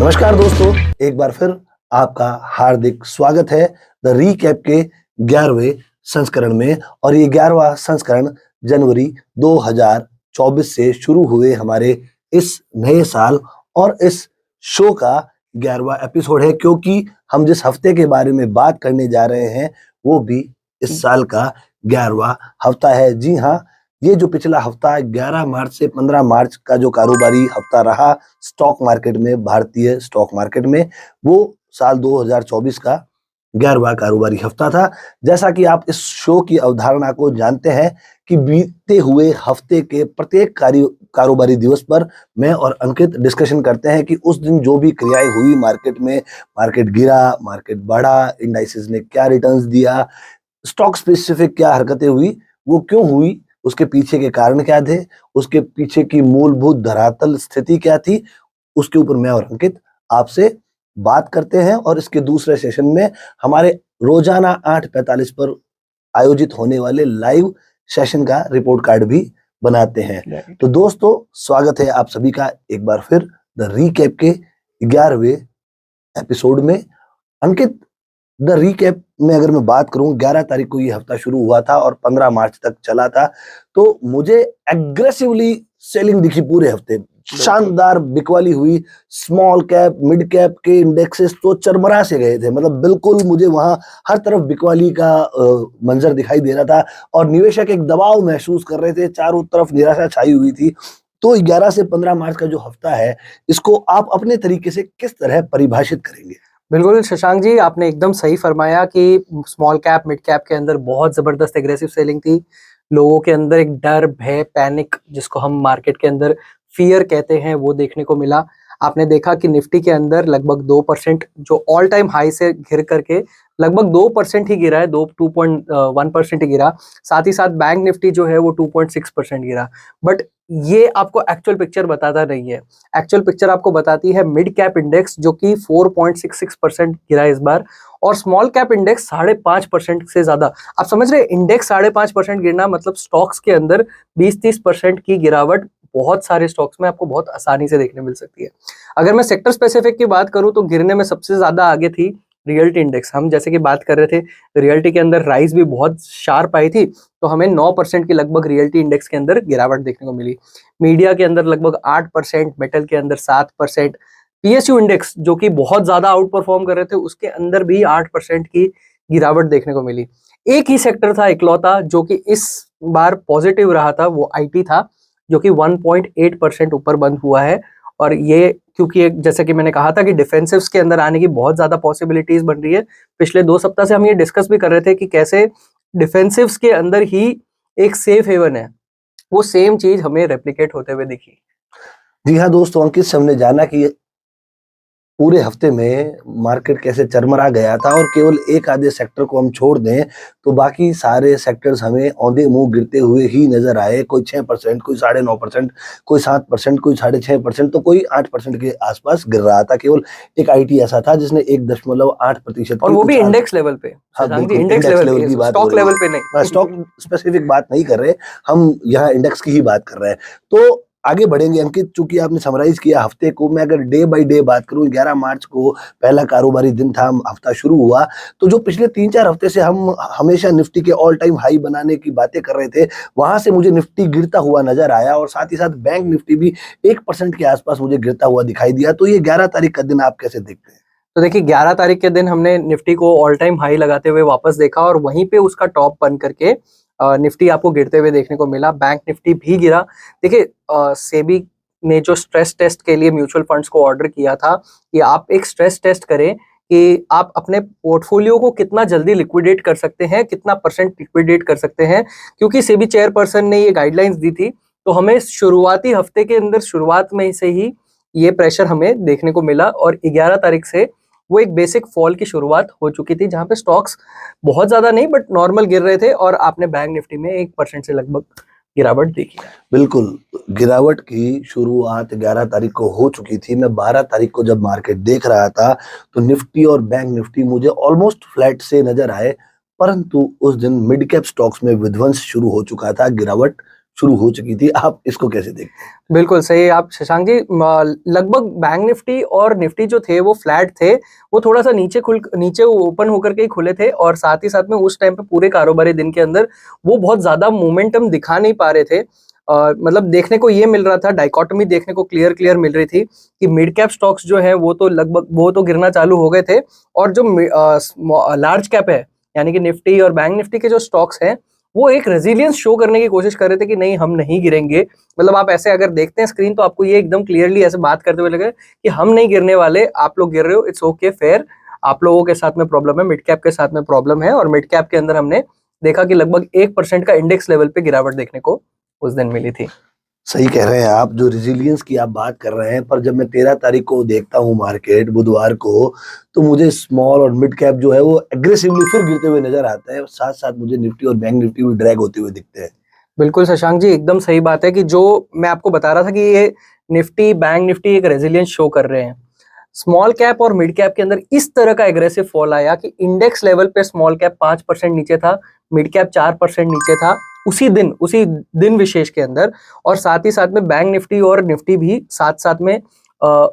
नमस्कार दोस्तों, एक बार फिर आपका हार्दिक स्वागत है द रीकैप के 11वें संस्करण में। और ये 11वां संस्करण जनवरी 2024 से शुरू हुए हमारे इस नए साल और इस शो का 11वां एपिसोड है, क्योंकि हम जिस हफ्ते के बारे में बात करने जा रहे हैं वो भी इस साल का 11वां हफ्ता है। जी हाँ, ये जो पिछला हफ्ता 11 मार्च से 15 मार्च का जो कारोबारी हफ्ता रहा स्टॉक मार्केट में, भारतीय स्टॉक मार्केट में, वो साल 2024 का 11वां कारोबारी हफ्ता था। जैसा कि आप इस शो की अवधारणा को जानते हैं कि बीते हुए हफ्ते के प्रत्येक कारोबारी दिवस पर मैं और अंकित डिस्कशन करते हैं कि उस दिन जो भी क्रियाएं हुई मार्केट में, मार्केट गिरा, मार्केट बढ़ा, इंडाइसेस ने क्या रिटर्न्स दिया, स्टॉक स्पेसिफिक क्या हरकतें हुई, वो क्यों हुई, उसके पीछे के कारण क्या थे, उसके पीछे की मूलभूत धरातल स्थिति क्या थी, उसके ऊपर मैं और अंकित आपसे बात करते हैं। और इसके दूसरे सेशन में हमारे रोजाना 8:45 पर आयोजित होने वाले लाइव सेशन का रिपोर्ट कार्ड भी बनाते हैं। तो दोस्तों, स्वागत है आप सभी का एक बार फिर द रीकैप के 11वें एपिसोड में। अंकित, द रीकैप में अगर मैं बात करूं, 11 तारीख को ये हफ्ता शुरू हुआ था और 15 मार्च तक चला था, तो मुझे एग्रेसिवली सेलिंग दिखी पूरे हफ्ते। शानदार बिकवाली हुई। स्मॉल कैप, मिड कैप के इंडेक्सेस तो चरमरा से गए थे, मतलब बिल्कुल मुझे वहां हर तरफ बिकवाली का मंजर दिखाई दे रहा था और निवेशक एक दबाव महसूस कर रहे थे, चारों तरफ निराशा छाई हुई थी। तो 11 से 15 मार्च का जो हफ्ता है, इसको आप अपने तरीके से किस तरह परिभाषित करेंगे? बिल्कुल शशांक जी, आपने एकदम सही फरमाया कि स्मॉल कैप मिड कैप के अंदर बहुत जबरदस्त एग्रेसिव सेलिंग थी। लोगों के अंदर एक डर, भय, पैनिक, जिसको हम मार्केट के अंदर फियर कहते हैं, वो देखने को मिला। आपने देखा कि निफ्टी के अंदर लगभग 2% जो ऑल टाइम हाई से घिर करके लगभग 2% ही गिरा है, 2.1% ही गिरा। साथ ही साथ बैंक निफ्टी जो है वो 2.6% गिरा। बट ये आपको एक्चुअल पिक्चर बताता नहीं है। एक्चुअल पिक्चर आपको बताती है मिड कैप इंडेक्स, जो कि 4.66% गिरा इस बार, और स्मॉल कैप इंडेक्स 5.5% से ज्यादा। आप समझ रहे हैं, इंडेक्स 5.5% गिरना मतलब स्टॉक्स के अंदर 20-30% की गिरावट बहुत सारे स्टॉक्स में आपको बहुत आसानी से देखने मिल सकती है। अगर मैं सेक्टर स्पेसिफिक की बात करूं तो गिरने में सबसे ज्यादा आगे थी रियल्टी इंडेक्स। हम जैसे कि बात कर रहे थे, रियल्टी के अंदर राइज भी बहुत शार्प आई थी, तो हमें 9% की लगभग रियल्टी इंडेक्स के अंदर गिरावट देखने को मिली। मीडिया के अंदर लगभग 8%, मेटल के अंदर 7%, पीएसयू इंडेक्स जो कि बहुत ज्यादा आउट परफॉर्म कर रहे थे, उसके अंदर भी 8% की गिरावट देखने को मिली। एक ही सेक्टर था इकलौता जो कि इस बार पॉजिटिव रहा था, वो आईटी था, जो कि 1.8% ऊपर बंद हुआ है। और ये क्योंकि जैसे कि मैंने कहा था कि डिफेंसिव्स के अंदर आने की बहुत ज्यादा पॉसिबिलिटीज बन रही है। पिछले 2 सप्ताह से हम ये डिस्कस भी कर रहे थे कि कैसे डिफेंसिव्स के अंदर ही एक सेफ हेवन है। वो सेम चीज हमें रेप्लिकेट होते हुए दिखी। जी हाँ दोस्तों, अंकित से हमने जाना कि पूरे हफ्ते में मार्केट कैसे चरमरा गया था और केवल एक आधे सेक्टर को हम छोड़ दें तो बाकी सारे सेक्टर्स हमें औंधे मुंह गिरते हुए ही नजर आए। कोई 6%, कोई 9.5%, कोई 7%, कोई 6.5%, तो कोई 8% के आसपास गिर रहा था। केवल एक आईटी ऐसा था जिसने 1.8% और वो भी इंडेक्स लेवल पे। हाँ बिल्कुल, इंडेक्स इंडेक्स लेवल लेवल पे, की बात हो स्टॉक रही लेवल है। पे नहीं। स्टॉक स्पेसिफिक बात नहीं कर रहे, हम यहाँ इंडेक्स की ही बात कर रहे हैं। तो आगे बढ़ेंगे अंकित, चूंकि आपने समराइज किया हफ्ते को। मैं अगर डे बाय डे बात करूं, 11 मार्च को पहला कारोबारी दिन था, हफ्ता शुरू हुआ, तो जो पिछले 3-4 हफ्ते से हम हमेशा निफ्टी के ऑल टाइम हाई बनाने की बातें कर रहे थे, वहां से मुझे निफ्टी गिरता हुआ नजर आया और साथ ही साथ बैंक निफ्टी भी 1% के आसपास मुझे गिरता हुआ दिखाई दिया। तो ये 11 तारीख का दिन आप कैसे देखते हैं? तो देखिए, 11 तारीख के दिन हमने निफ्टी को ऑल टाइम हाई लगाते हुए वापस देखा और वहीं पे उसका टॉप बन करके निफ्टी आपको गिरते हुए देखने को मिला। बैंक निफ्टी भी गिरा। देखिए, सेबी ने जो स्ट्रेस टेस्ट के लिए म्यूचुअल फंड्स को ऑर्डर किया था कि आप एक स्ट्रेस टेस्ट करें कि आप अपने पोर्टफोलियो को कितना जल्दी लिक्विडेट कर सकते हैं, कितना परसेंट लिक्विडेट कर सकते हैं, क्योंकि सेबी चेयरपर्सन ने ये गाइडलाइंस दी थी। तो हमें शुरुआती हफ्ते के अंदर शुरुआत में से ही ये प्रेशर हमें देखने को मिला और 11 तारीख से वो एक बेसिक फॉल की शुरुआत हो चुकी थी, जहां पे स्टॉक्स बहुत ज्यादा नहीं बट नॉर्मल गिर रहे थे और आपने बैंक निफ्टी में 1% से लगभग गिरावट देखी। बिल्कुल, गिरावट की शुरुआत 11 तारीख को हो चुकी थी। मैं 12 तारीख को जब मार्केट देख रहा था तो निफ्टी और बैंक निफ्टी मुझे ऑलमोस्ट फ्लैट से नजर आए, परंतु उस दिन मिड कैप स्टॉक्स में विध्वंस शुरू हो चुका था, गिरावट शुरू हो चुकी थी। आप इसको कैसे देखते हैं? बिल्कुल सही आप शशांक जी। लगभग बैंक निफ्टी और निफ्टी जो थे वो फ्लैट थे, वो थोड़ा सा नीचे ओपन होकर के ही खुले थे, और साथ ही साथ में उस टाइम पे पूरे कारोबारी दिन के अंदर वो बहुत ज्यादा मोमेंटम दिखा नहीं पा रहे थे। मतलब देखने को ये मिल रहा था, डाइकोटमी देखने को क्लियर मिल रही थी कि मिड कैप स्टॉक्स जो है वो तो गिरना चालू हो गए थे, और जो लार्ज कैप है यानी कि निफ्टी और बैंक निफ्टी के जो स्टॉक्स हैं वो एक रेजिलियंस शो करने की कोशिश कर रहे थे कि नहीं हम नहीं गिरेंगे। मतलब आप ऐसे अगर देखते हैं स्क्रीन तो आपको ये एकदम क्लियरली ऐसे बात करते हुए लगे कि हम नहीं गिरने वाले, आप लोग गिर रहे हो, इट्स ओके फेयर, आप लोगों के साथ में प्रॉब्लम है, मिड कैप के साथ में प्रॉब्लम है। और मिड कैप के अंदर हमने देखा कि लगभग 1% का इंडेक्स लेवल पे गिरावट देखने को उस दिन मिली थी। सही कह रहे हैं आप, जो रेजिलियंस की आप बात कर रहे हैं, पर जब मैं 13 तारीख को देखता हूँ मार्केट बुधवार को, तो मुझे स्मॉल और मिड कैप जो है वो एग्रेसिवली फिर गिरते हुए नजर आता है। साथ साथ मुझे निफ्टी और बैंक निफ्टी भी ड्रैग होते हुए दिखते हैं। बिल्कुल शशांक जी, एकदम सही बात है कि जो मैं आपको बता रहा था कि ये निफ्टी बैंक निफ्टी एक रेजिलियंस शो कर रहे हैं। स्मॉल कैप और मिड कैप के अंदर इस तरह का एग्रेसिव फॉल आया कि इंडेक्स लेवल पे स्मॉल कैप 5% नीचे था, मिड कैप 4% नीचे था उसी दिन विशेष के अंदर। और साथ ही साथ में बैंक निफ्टी और निफ्टी भी साथ साथ में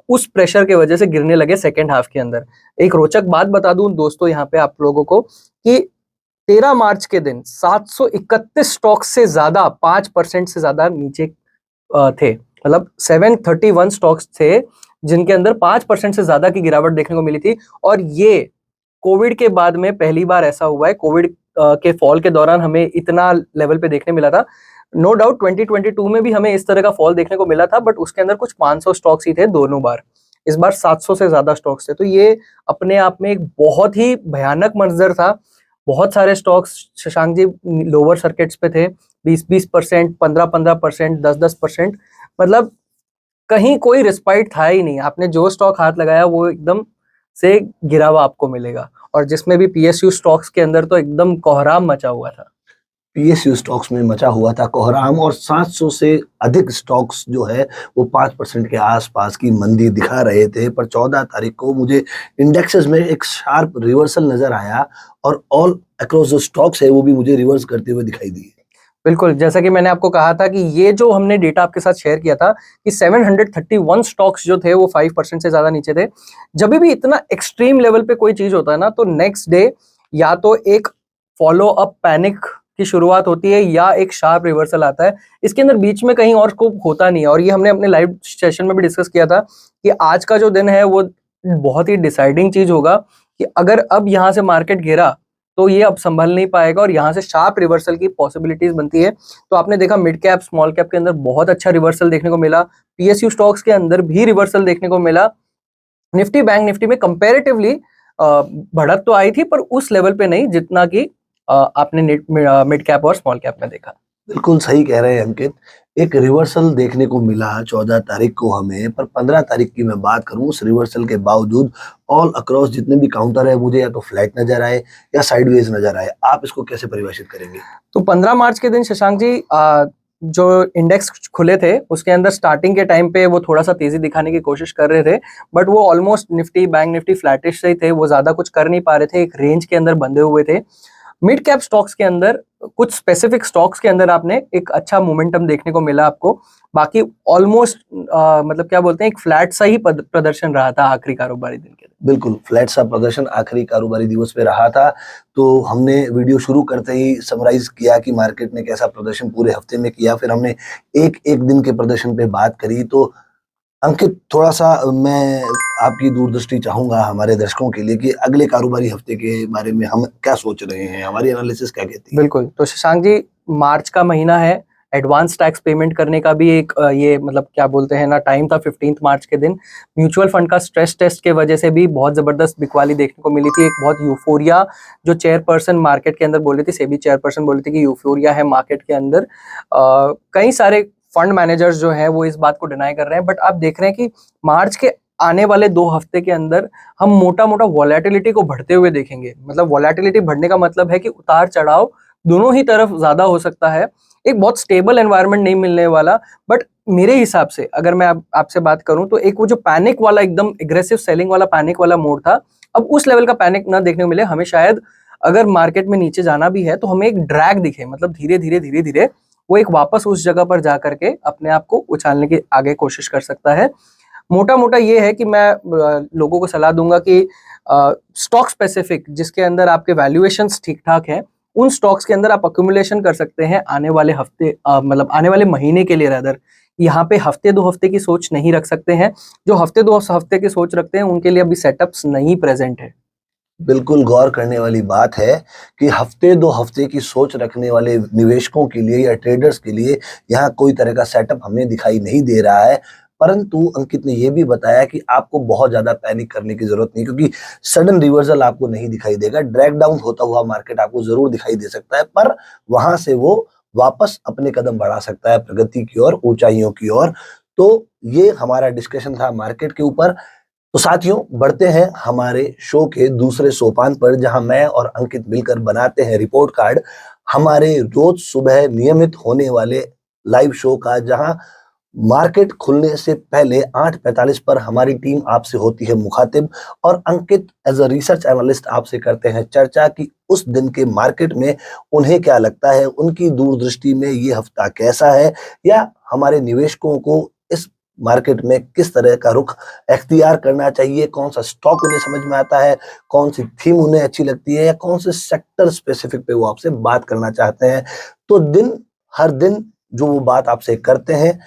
उस प्रेशर के वजह से गिरने लगे सेकेंड हाफ के अंदर। एक रोचक बात बता दूं दोस्तों यहाँ पे आप लोगों को कि 13 मार्च के दिन 731 स्टॉक से ज्यादा 5% से ज्यादा नीचे थे। मतलब 731 स्टॉक्स थे जिनके अंदर 5% से ज्यादा की गिरावट देखने को मिली थी। और ये कोविड के बाद में पहली बार ऐसा हुआ है। कोविड के फॉल के दौरान हमें इतना लेवल पे देखने मिला था। नो डाउट 2022 में भी हमें इस तरह का फॉल देखने को मिला था, बट उसके अंदर कुछ 500 स्टॉक्स ही थे दोनों बार। इस बार 700 से ज्यादा स्टॉक्स थे, तो ये अपने आप में एक बहुत ही भयानक मंजर था। बहुत सारे stocks Shashank ji lower circuits पे थे, 20% 15% 10% मतलब कहीं कोई रिस्पाइट था ही नहीं। आपने जो स्टॉक हाथ लगाया वो एकदम से गिरा हुआ आपको मिलेगा। और जिसमें भी पीएसयू स्टॉक्स के अंदर तो एकदम कोहराम मचा हुआ था। पीएसयू स्टॉक्स में मचा हुआ था कोहराम, और 700 से अधिक स्टॉक्स जो है वो 5% के आसपास की मंदी दिखा रहे थे। पर 14 तारीख को मुझे इंडेक्सेस में एक शार्प रिवर्सल नजर आया, और ऑल अक्रॉस जो स्टॉक्स है वो भी मुझे रिवर्स करते हुए दिखाई दिए। बिल्कुल, जैसा कि मैंने आपको कहा था कि ये जो हमने डेटा आपके साथ शेयर किया था कि 731 स्टॉक्स जो थे वो 5% से ज्यादा नीचे थे। जब भी इतना एक्सट्रीम लेवल पे कोई चीज होता है ना, तो नेक्स्ट डे या तो एक फॉलो अप पैनिक की शुरुआत होती है या एक शार्प रिवर्सल आता है। इसके अंदर बीच में कहीं और स्कोप होता नहीं है। और ये हमने अपने लाइव सेशन में भी डिस्कस किया था कि आज का जो दिन है वो बहुत ही डिसाइडिंग चीज होगा कि अगर अब यहाँ से मार्केट गिरा तो ये अब संभल नहीं पाएगा और यहाँ से शार्प रिवर्सल की पॉसिबिलिटीज बनती है। तो आपने देखा मिड कैप स्मॉल कैप के अंदर बहुत अच्छा रिवर्सल देखने को मिला, पीएसयू स्टॉक्स के अंदर भी रिवर्सल देखने को मिला। निफ्टी बैंक निफ्टी में कंपैरेटिवली बढ़त तो आई थी, पर उस लेवल पे नहीं जितना कि आपने मिड कैप और स्मॉल कैप में देखा। बिल्कुल सही कह रहे हैं अंकित। एक रिवर्सल देखने को मिला 14 तारीख को हमें, पर 15 तारीख की मैं बात करूं, उस रिवर्सल के बावजूद ऑल अक्रॉस जितने भी काउंटर है मुझे या तो फ्लैट नजर आए या साइडवेज नजर आए। आप इसको कैसे परिभाषित करेंगे? तो 15 मार्च के दिन शशांक जी जो इंडेक्स खुले थे उसके अंदर स्टार्टिंग के टाइम पे वो थोड़ा सा तेजी दिखाने की कोशिश कर रहे थे, बट वो almost Nifty bank Nifty flattish से ही थे, वो ज्यादा कुछ कर नहीं पा रहे थे, एक रेंज के अंदर बंधे हुए थे। मिड कैप स्टॉक्स के अंदर कुछ स्पेसिफिक स्टॉक्स के अंदर आपने एक अच्छा मोमेंटम देखने को मिला आपको। बाकी ऑलमोस्ट मतलब क्या बोलते हैं, एक फ्लैट सा ही प्रदर्शन रहा था आखिरी कारोबारी दिन के दिन। बिल्कुल फ्लैट सा प्रदर्शन आखिरी कारोबारी दिवस पे रहा था। तो हमने वीडियो शुरू करते ही समराइज किया कि मार्केट ने कैसा प्रदर्शन पूरे हफ्ते में किया, फिर हमने एक एक दिन के प्रदर्शन पे बात करी। तो अंकित, थोड़ा सा मैं आपकी दूरदृष्टि चाहूंगा हमारे दर्शकों के लिए कि अगले कारोबारी हफ्ते के बारे में हम क्या सोच रहे हैं, हमारी एनालिसिस क्या कहती है? बिल्कुल, तो शशांक जी मार्च का महीना है, एडवांस टैक्स पेमेंट करने का भी एक ये मतलब क्या बोलते हैं ना टाइम था 15 मार्च के दिन। म्यूचुअल फंड का स्ट्रेस टेस्ट के वजह से भी बहुत जबरदस्त बिकवाली देखने को मिली थी। एक बहुत यूफोरिया जो चेयरपर्सन मार्केट के अंदर बोल रही थी, सेबी चेयरपर्सन बोल रही थी कि यूफोरिया है मार्केट के अंदर। कई सारे फंड मैनेजर्स जो है वो इस बात को डिनाई कर रहे हैं, बट आप देख रहे हैं कि मार्च के आने वाले 2 हफ्ते के अंदर हम मोटा मोटा वॉलेटिलिटी को बढ़ते हुए देखेंगे। मतलब वॉलेटिलिटी बढ़ने का मतलब है कि उतार चढ़ाव दोनों ही तरफ ज्यादा हो सकता है, एक बहुत स्टेबल एनवायरनमेंट नहीं मिलने वाला। बट मेरे हिसाब से अगर मैं आपसे बात करूं तो एक वो जो पैनिक वाला एकदम एग्रेसिव सेलिंग वाला पैनिक वाला मोड था, अब उस लेवल का पैनिक ना देखने को मिले हमें। शायद अगर मार्केट में नीचे जाना भी है तो हमें एक ड्रैग दिखे, मतलब धीरे धीरे वो एक वापस उस जगह पर जा करके अपने आप को उछालने की आगे कोशिश कर सकता है। मोटा मोटा ये है कि मैं लोगों को सलाह दूंगा कि स्टॉक स्पेसिफिक जिसके अंदर आपके वैल्यूएशंस ठीक ठाक हैं, उन स्टॉक्स के अंदर आप अक्यूमुलेशन कर सकते हैं आने वाले हफ्ते, मतलब आने वाले महीने के लिए रादर। यहाँ पे हफ्ते 2 हफ्ते की सोच नहीं रख सकते हैं। जो हफ्ते 2 हफ्ते की सोच रखते हैं उनके लिए अभी सेटअप्स नहीं प्रेजेंट है। बिल्कुल गौर करने वाली बात है कि हफ्ते 2 हफ्ते की सोच रखने वाले निवेशकों के लिए या ट्रेडर्स के लिए यहाँ कोई तरह का सेटअप हमें दिखाई नहीं दे रहा है। परंतु अंकित ने ये भी बताया कि आपको बहुत ज़्यादा पैनिक करने की ज़रूरत नहीं, क्योंकि सडन रिवर्सल आपको नहीं दिखाई देगा। ड्रैग डाउन होता हुआ मार्केट आपको ज़रूर दिखाई दे सकता है, पर वहाँ से वो वापस अपने कदम बढ़ा सकता है प्रगति की ओर, ऊँचाइयों की ओर। तो ये हमारा डिस्कशन था मार्केट के ऊपर। तो साथियों, बढ़ते हैं हमारे शो के दूसरे सोपान पर, जहां मैं और अंकित मिलकर बनाते हैं रिपोर्ट कार्ड हमारे रोज सुबह नियमित होने वाले लाइव शो का, जहां मार्केट खुलने से पहले 8:45 पर हमारी टीम आपसे होती है मुखातिब, और अंकित एज अ रिसर्च एनालिस्ट आपसे करते हैं चर्चा कि उस दिन के मार्केट में उन्हें क्या लगता है, उनकी दूरदृष्टि में ये हफ्ता कैसा है, या हमारे निवेशकों को इस मार्केट में किस तरह का रुख अख्तियार करना चाहिए, कौन सा स्टॉक उन्हें समझ में आता है, कौन सी थीम उन्हें अच्छी लगती है, या कौन से सेक्टर स्पेसिफिक पे वो आपसे बात करना चाहते हैं। तो हर दिन जो वो बात आपसे करते हैं,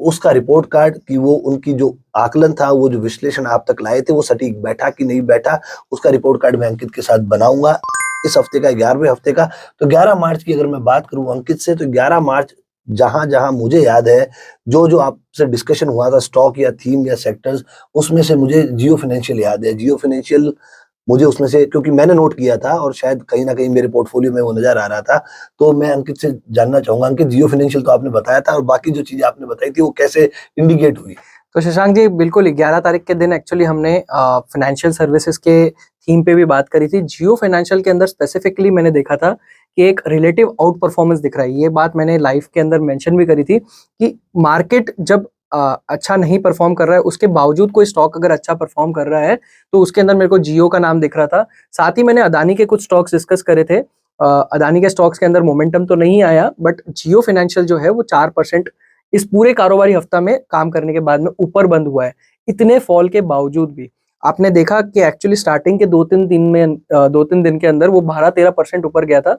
उसका रिपोर्ट कार्ड कि वो उनकी जो आकलन था, वो जो विश्लेषण आप तक लाए थे, वो सटीक बैठा कि नहीं बैठा, उसका रिपोर्ट कार्ड मैं अंकित के साथ बनाऊंगा इस हफ्ते का, 11वें हफ्ते का। तो 11 मार्च की अगर मैं बात करूं अंकित से, तो 11 मार्च जहां जहां मुझे याद है, जो जो आपसे डिस्कशन हुआ था स्टॉक या थीम या सेक्टर्स, उसमें से मुझे जियो फाइनेंशियल याद है। जियो फाइनेंशियल मुझे उसमें से, क्योंकि मैंने नोट किया था और शायद कहीं ना कहीं मेरे पोर्टफोलियो में वो नजर आ रहा था, तो मैं अंकित से जानना चाहूंगा। अंकित, जियो फाइनेंशियल तो आपने बताया था, और बाकी जो चीजें आपने बताई थी वो कैसे इंडिकेट हुई? तो शशांक जी, बिल्कुल 11 तारीख के दिन एक्चुअली हमने फाइनेंशियल सर्विसेज के थीम पे भी बात करी थी। जियो फाइनेंशियल के अंदर स्पेसिफिकली मैंने देखा था कि एक रिलेटिव आउट परफॉर्मेंस दिख रहा है। ये बात मैंने लाइव के अंदर मेंशन भी करी थी कि मार्केट जब अच्छा नहीं परफॉर्म कर रहा है, उसके बावजूद कोई स्टॉक अगर अच्छा परफॉर्म कर रहा है, तो उसके अंदर मेरे को जियो का नाम दिख रहा था। साथ ही मैंने अदानी के कुछ स्टॉक्स डिस्कस करे थे। अदानी के स्टॉक्स के अंदर मोमेंटम तो नहीं आया, बट जियो फाइनेंशियल जो है वो 4% इस पूरे कारोबारी हफ्ता में काम करने के बाद में ऊपर बंद हुआ है। इतने फॉल के बावजूद भी आपने देखा कि एक्चुअली स्टार्टिंग के 2-3 दिन के अंदर वो 12-13% ऊपर गया था।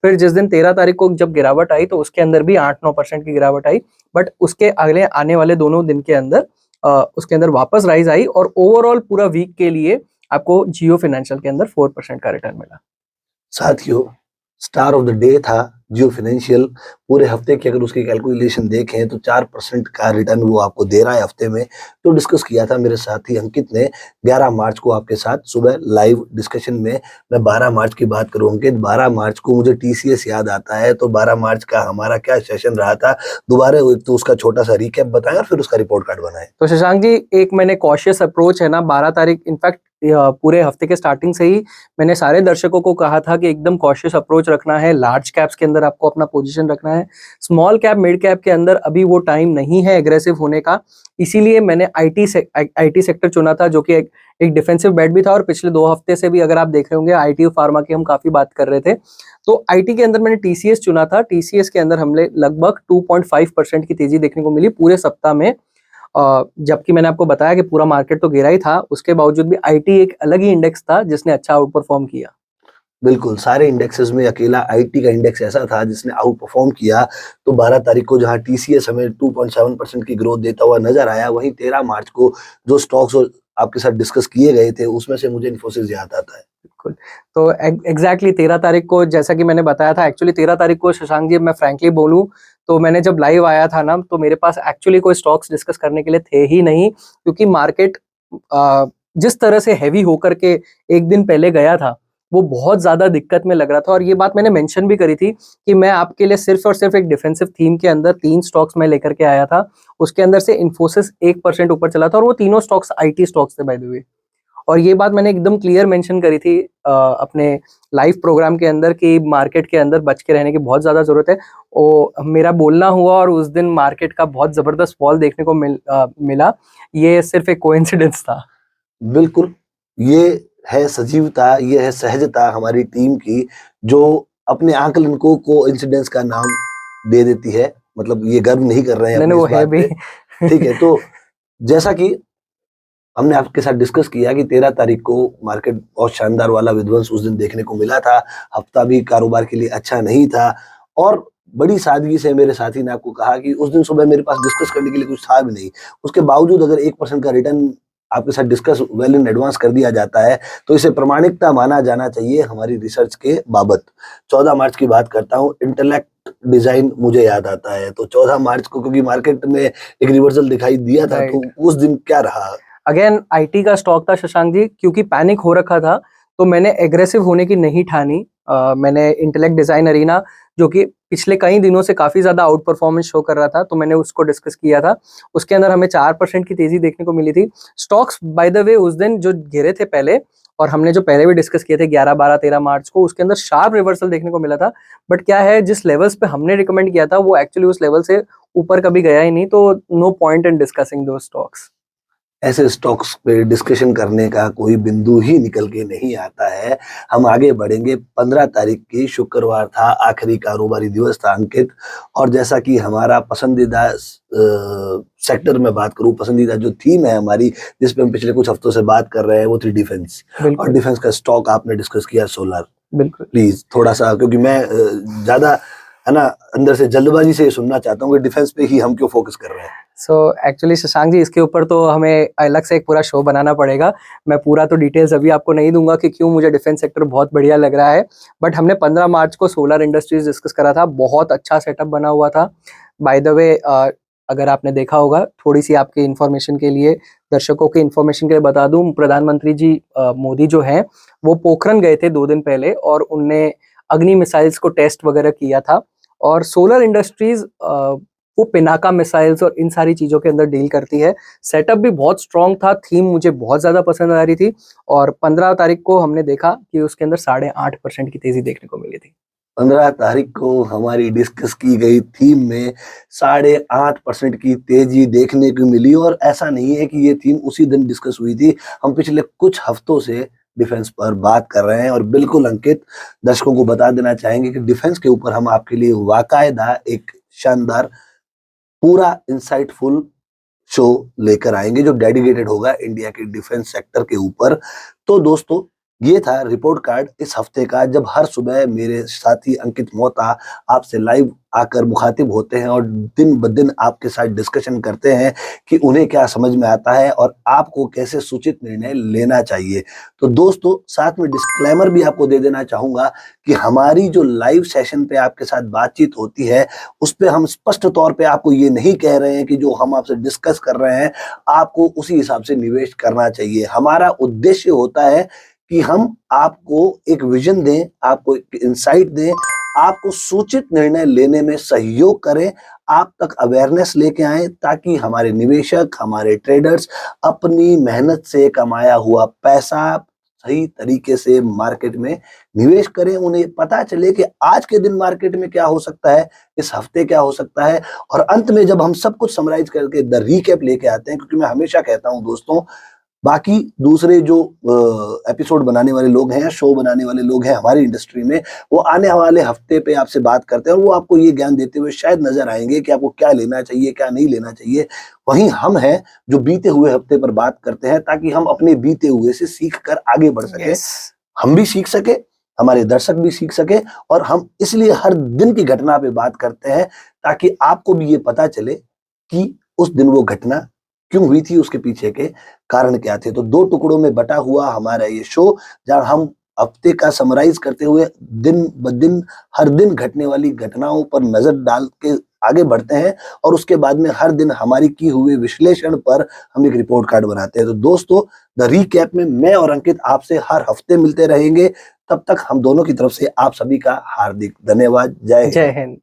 फिर जिस दिन 13 तारीख को जब गिरावट आई, तो उसके अंदर भी 8-9% की गिरावट आई। बट उसके अगले आने वाले दोनों दिन के अंदर उसके अंदर वापस राइज आई, और ओवरऑल पूरा वीक के लिए आपको जियो फाइनेंशियल के अंदर 4% का रिटर्न मिला। साथियों, स्टार ऑफ द डे था जियो फाइनेंशियल। पूरे हफ्ते की अगर उसकी कैलकुलेशन देखें तो 4% का रिटर्न वो आपको दे रहा है हफ्ते में। तो डिस्कस किया था मेरे साथी अंकित ने 11 मार्च को आपके साथ सुबह लाइव डिस्कशन में। मैं 12 मार्च की बात करूं अंकित, 12 मार्च को मुझे टीसीएस याद आता है। तो 12 मार्च का हमारा क्या सेशन रहा था, दोबारा तो उसका छोटा सा रिकैप बताएं और फिर उसका रिपोर्ट कार्ड बनाएं। तो शशांक जी, एक मैंने कॉशियस अप्रोच है ना, 12 तारीख इनफैक्ट पूरे हफ्ते के स्टार्टिंग से ही मैंने सारे दर्शकों को कहा था कि एकदम कॉशियस अप्रोच रखना है। लार्ज कैप्स के अंदर आपको अपना पोजीशन रखना है, स्मॉल कैप मिड कैप के अंदर अभी वो टाइम नहीं है एग्रेसिव होने का। इसीलिए मैंने आईटी सेक्टर चुना था, जो कि एक डिफेंसिव बेट भी था। और पिछले 2 हफ्ते से भी अगर आप देख रहे होंगे, आईटी फार्मा की हम काफी बात कर रहे थे। तो आईटी के अंदर मैंने टीसीएस चुना था। टीसीएस के अंदर हमने लगभग 2.5% की तेजी देखने को मिली पूरे सप्ताह में। जबकि मैंने आपको बताया कि पूरा मार्केट तो गिरा ही था, उसके बावजूद भी आईटी एक अलग ही इंडेक्स था जिसने अच्छा आउट परफॉर्म किया। बिल्कुल, सारे इंडेक्सेस में अकेला आईटी का इंडेक्स ऐसा था जिसने आउट परफॉर्म किया। तो 12 तारीख को जहां टीसीएस हमें 2.7% की ग्रोथ देता हुआ नजर आया, वहीं 13 मार्च को जो स्टॉक्स आपके साथ डिस्कस किए गए थे, उसमें से मुझे इन्फोसिस याद आता है। बिल्कुल। तो एग्जैक्टली 13 तारीख को, जैसा कि मैंने बताया था, एक्चुअली 13 तारीख को शशांक जी, मैं फ्रैंकली बोलूं तो मैंने जब लाइव आया था ना, तो मेरे पास एक्चुअली कोई स्टॉक्स डिस्कस करने के लिए थे ही नहीं, क्योंकि मार्केट जिस तरह से हैवी होकर के एक दिन पहले गया था, वो बहुत ज्यादा दिक्कत में लग रहा था। और ये बात मैंने मेंशन भी करी थी कि मैं आपके लिए सिर्फ और सिर्फ एक डिफेंसिव थीम के अंदर 3 स्टॉक्स में लेकर के आया था। उसके अंदर से इन्फोसिस 1% ऊपर चला था, और वो तीनों स्टॉक्स आईटी स्टॉक्स थे बाय द वे। और ये बात मैंने एकदम क्लियर मेंशन करी थी अपने लाइव प्रोग्राम के अंदर कि मार्केट के अंदर बच के रहने की बहुत ज़्यादा ज़रूरत है। मेरा बोलना हुआ, और उस दिन मार्केट का बहुत ज़बरदस्त फॉल देखने को मिला। ये सिर्फ एक कोइंसिडेंस था। बिल्कुल, ये है सजीवता, ये है सहजता हमारी टीम की, जो अपने आकलन को कोइंसिडेंस का नाम दे देती है, मतलब ये गर्व नहीं कर रहे हैं नहीं अपनी नहीं, इस वो है बात भी। पे। ठीक है, तो जैसा कि हमने आपके साथ डिस्कस किया कि 13 तारीख को मार्केट बहुत शानदार वाला विध्वंस उस दिन देखने को मिला था। हफ्ता भी कारोबार के लिए अच्छा नहीं था और बड़ी सादगी से मेरे साथी ने आपको कहा कि उस दिन सुबह मेरे पास डिस्कस करने के लिए कुछ था भी नहीं। उसके बावजूद अगर 1% का रिटर्न आपके साथ डिस्कस वेल इन एडवांस कर दिया जाता है, तो इसे प्रामाणिकता माना जाना चाहिए हमारी रिसर्च के बाबत। 14 मार्च की बात करता हूँ, इंटेलेक्ट डिज़ाइन मुझे याद आता है। तो 14 मार्च को क्योंकि मार्केट में एक रिवर्सल दिखाई दिया था, राइट। तो उस दिन क्या रहा? अगेन आईटी का स्टॉक था शशांक जी, क्योंकि पैनिक हो रखा था तो मैंने एग्रेसिव होने की नहीं ठानी। मैंने इंटेलेक्ट डिजाइन अरीना, जो कि पिछले कई दिनों से काफी ज्यादा आउट परफॉर्मेंस शो कर रहा था, तो मैंने उसको डिस्कस किया था। उसके अंदर हमें 4% की तेजी देखने को मिली थी। स्टॉक्स बाय द वे उस दिन जो गिरे थे पहले, और हमने जो पहले भी डिस्कस किए थे 11, 12, 13 मार्च को, उसके अंदर शार्प रिवर्सल देखने को मिला था। बट क्या है, जिस लेवल्स पे हमने रिकमेंड किया था वो एक्चुअली उस लेवल से ऊपर कभी गया ही नहीं, तो नो पॉइंट इन डिस्कसिंग दो स्टॉक्स। ऐसे स्टॉक्स पे डिस्कशन करने का कोई बिंदु ही निकल के नहीं आता है। हम आगे बढ़ेंगे। 15 तारीख की शुक्रवार था, आखिरी कारोबारी दिवस था अंकित, और जैसा कि हमारा पसंदीदा सेक्टर में बात करूँ, पसंदीदा जो थीम है हमारी, जिस पे हम पिछले कुछ हफ्तों से बात कर रहे हैं, वो थी डिफेंस। और बिल्कुल डिफेंस का स्टॉक आपने डिस्कस किया सोलर। बिल्कुल। प्लीज थोड़ा सा, क्योंकि मैं ज्यादा है ना अंदर से जल्दबाजी से ये सुनना चाहता हूँ कि डिफेंस पे ही हम क्यों फोकस कर रहे हैं। सो एक्चुअली शशांक जी, इसके ऊपर तो हमें अलग से एक पूरा शो बनाना पड़ेगा। मैं पूरा तो डिटेल्स अभी आपको नहीं दूंगा कि क्यों मुझे डिफेंस सेक्टर बहुत बढ़िया लग रहा है। बट हमने 15 मार्च को सोलर इंडस्ट्रीज डिस्कस करा था, बहुत अच्छा सेटअप बना हुआ था। बाय द वे, अगर आपने देखा होगा, थोड़ी सी आपके इन्फॉर्मेशन के लिए, दर्शकों के इन्फॉर्मेशन के लिए बता दूं, प्रधानमंत्री जी मोदी जो हैं, वो पोखरन गए थे 2 दिन पहले, और उनने अग्नि मिसाइल्स को टेस्ट वगैरह किया था। और सोलर इंडस्ट्रीज वो पिनाका मिसाइल्स और इन सारी चीजों के अंदर डील करती है। सेटअप भी बहुत स्ट्रांग था, थीम मुझे बहुत ज्यादा पसंद आ रही थी। और 15 तारीख को हमने देखा कि उसके अंदर 8.5% की तेजी देखने को मिली थी। 15 तारीख को हमारी डिस्कस की गई थीम में 8.5% की तेजी देखने को मिली, और ऐसा नहीं है कि ये थीम उसी दिन डिस्कस हुई थी। हम पिछले कुछ हफ्तों से डिफेंस पर बात कर रहे हैं, और बिल्कुल अंकित, दर्शकों को बता देना चाहेंगे कि डिफेंस के ऊपर हम आपके लिए वाकायदा एक शानदार पूरा इंसाइटफुल शो लेकर आएंगे, जो डेडिकेटेड होगा इंडिया के डिफेंस सेक्टर के ऊपर। तो दोस्तों, ये था रिपोर्ट कार्ड इस हफ्ते का, जब हर सुबह मेरे साथी अंकित मोहता आपसे लाइव आकर मुखातिब होते हैं और दिन ब दिन आपके साथ डिस्कशन करते हैं कि उन्हें क्या समझ में आता है और आपको कैसे सूचित निर्णय लेना चाहिए। तो दोस्तों, साथ में डिस्क्लेमर भी आपको दे देना चाहूंगा कि हमारी जो लाइव सेशन पे आपके साथ बातचीत होती है, उस पे हम स्पष्ट तौर पे आपको ये नहीं कह रहे हैं कि जो हम आपसे डिस्कस कर रहे हैं आपको उसी हिसाब से निवेश करना चाहिए। हमारा उद्देश्य होता है कि हम आपको एक विजन दें, आपको एक इंसाइट दें, आपको सूचित निर्णय लेने में सहयोग करें, आप तक अवेयरनेस लेके आएं, ताकि हमारे निवेशक, हमारे ट्रेडर्स अपनी मेहनत से कमाया हुआ पैसा सही तरीके से मार्केट में निवेश करें। उन्हें पता चले कि आज के दिन मार्केट में क्या हो सकता है, इस हफ्ते क्या हो सकता है, और अंत में जब हम सब कुछ समराइज करके द रीकैप लेके आते हैं, क्योंकि मैं हमेशा कहता हूं दोस्तों, बाकी दूसरे जो एपिसोड बनाने वाले लोग हैं या शो बनाने वाले लोग हैं हमारी इंडस्ट्री में, वो आने वाले हफ्ते पे आपसे बात करते हैं और वो आपको ये ज्ञान देते हुए शायद नजर आएंगे कि आपको क्या लेना चाहिए, क्या नहीं लेना चाहिए। वहीं हम हैं जो बीते हुए हफ्ते पर बात करते हैं, ताकि हम अपने बीते हुए से सीख कर आगे बढ़ सके। यस। हम भी सीख सके, हमारे दर्शक भी सीख सके, और हम इसलिए हर दिन की घटना पे बात करते हैं, ताकि आपको भी ये पता चले कि उस दिन वो घटना क्यों हुई थी, उसके पीछे के कारण क्या थे। तो 2 टुकड़ों में बटा हुआ हमारा ये शो, जहाँ हम हफ्ते का समराइज करते हुए दिन ब दिन हर दिन घटने वाली घटनाओं पर नजर डाल के आगे बढ़ते हैं, और उसके बाद में हर दिन हमारी की हुए विश्लेषण पर हम एक रिपोर्ट कार्ड बनाते हैं। तो दोस्तों, द रीकैप में मैं और अंकित आपसे हर हफ्ते मिलते रहेंगे। तब तक हम दोनों की तरफ से आप सभी का हार्दिक धन्यवाद। जय हिंद। जय हिंद।